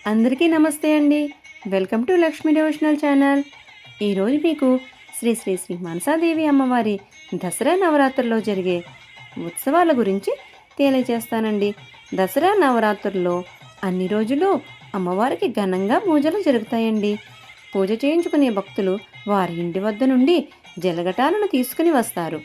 అందరికీ నమస్తే అండి. Welcome to Lakshmi devotional channel. ఈరోజు మీకు శ్రీ శ్రీ శ్రీ మనసాదేవి అమ్మవారి దసరా నవరాత్రుల్లో జరిగే ఉత్సవాల గురించి తెలియజేస్తానండి. దసరా నవరాత్రుల్లో అన్ని రోజులు అమ్మవారికి ఘనంగా పూజలు జరుగుతాయండి. పూజ చేయించుకునే భక్తులు వారి ఇంటి వద్ద నుండి జలఘటాలను తీసుకుని వస్తారు.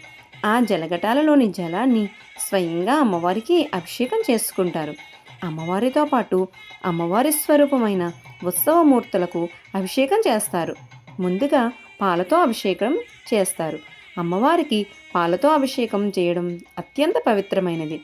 ఆ జలఘటాలలోని జలాన్ని స్వయంగా అమ్మవారికి అభిషేకం చేసుకుంటారు. అమ్మవారితో పాటు అమ్మవారి స్వరూపమైన ఉత్సవమూర్తులకు అభిషేకం చేస్తారు. ముందుగా పాలతో అభిషేకం చేస్తారు. అమ్మవారికి పాలతో అభిషేకం చేయడం అత్యంత పవిత్రమైనది.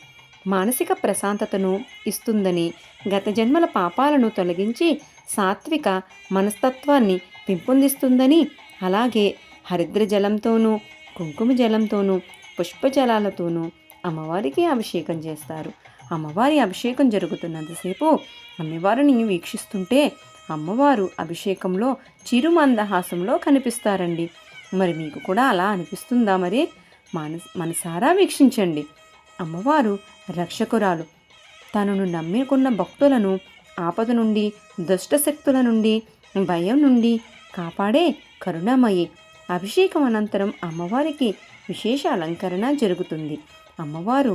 మానసిక ప్రశాంతతను ఇస్తుందని, గత జన్మల పాపాలను తొలగించి సాత్విక మనస్తత్వాన్ని పెంపొందిస్తుందని, అలాగే హరిద్ర జలంతోనూ కుంకుమ జలంతోనూ పుష్పజలాలతోనూ అమ్మవారికి అభిషేకం చేస్తారు. అమ్మవారి అభిషేకం జరుగుతున్నంతసేపు అమ్మవారిని వీక్షిస్తుంటే అమ్మవారు అభిషేకంలో చిరుమందహాసంలో కనిపిస్తారండి. మరి మీకు కూడా అలా అనిపిస్తుందా? మరి మనసారా వీక్షించండి. అమ్మవారు రక్షకురాలు. తనను నమ్ముకున్న భక్తులను ఆపద నుండి, దుష్టశక్తుల నుండి, భయం నుండి కాపాడే కరుణామయి. అభిషేకం అనంతరం అమ్మవారికి విశేష అలంకరణ జరుగుతుంది. అమ్మవారు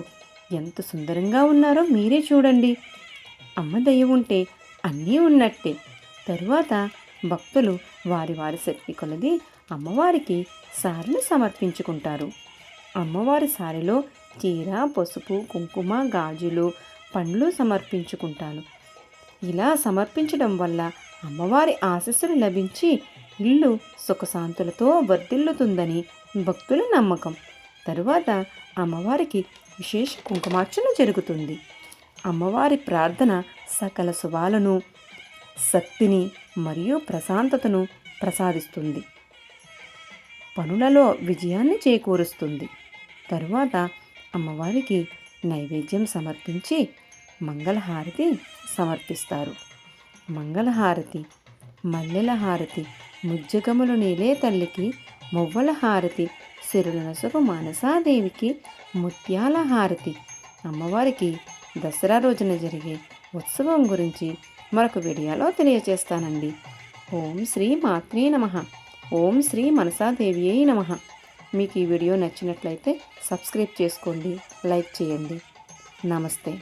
ఎంత సుందరంగా ఉన్నారో మీరే చూడండి. అమ్మ దయ ఉంటే అన్నీ ఉన్నట్టే. తరువాత భక్తులు వారి వారి శక్తి కొలది అమ్మవారికి సారెలు సమర్పించుకుంటారు. అమ్మవారి సారెలో చీర, పసుపు, కుంకుమ, గాజులు, పండ్లు సమర్పించుకుంటారు. ఇలా సమర్పించడం వల్ల అమ్మవారి ఆశీస్సులు లభించి ఇల్లు సుఖశాంతులతో వర్ధిల్లుతుందని భక్తుల నమ్మకం. తరువాత అమ్మవారికి విశేష కుంకుమార్చన జరుగుతుంది. అమ్మవారి ప్రార్థన సకల శుభాలను, శక్తిని మరియు ప్రశాంతతను ప్రసాదిస్తుంది. పనులలో విజయాన్ని చేకూరుస్తుంది. తరువాత అమ్మవారికి నైవేద్యం సమర్పించి మంగళహారతి సమర్పిస్తారు. మంగళహారతి, మల్లెల హారతి, ముజ్జగములు నీలే తల్లికి మువ్వల హారతి, సిరుల నొసగు మనసాదేవికి ముత్యాల హారతి. అమ్మవారికి దసరా రోజున జరిగే ఉత్సవం గురించి మరొక వీడియోలో తెలియజేస్తానండి. ఓం శ్రీ మాత్రే నమః. ఓం శ్రీ మనసాదేవియే నమః. మీకు ఈ వీడియో నచ్చినట్లయితే సబ్స్క్రైబ్ చేసుకోండి, లైక్ చేయండి. నమస్తే.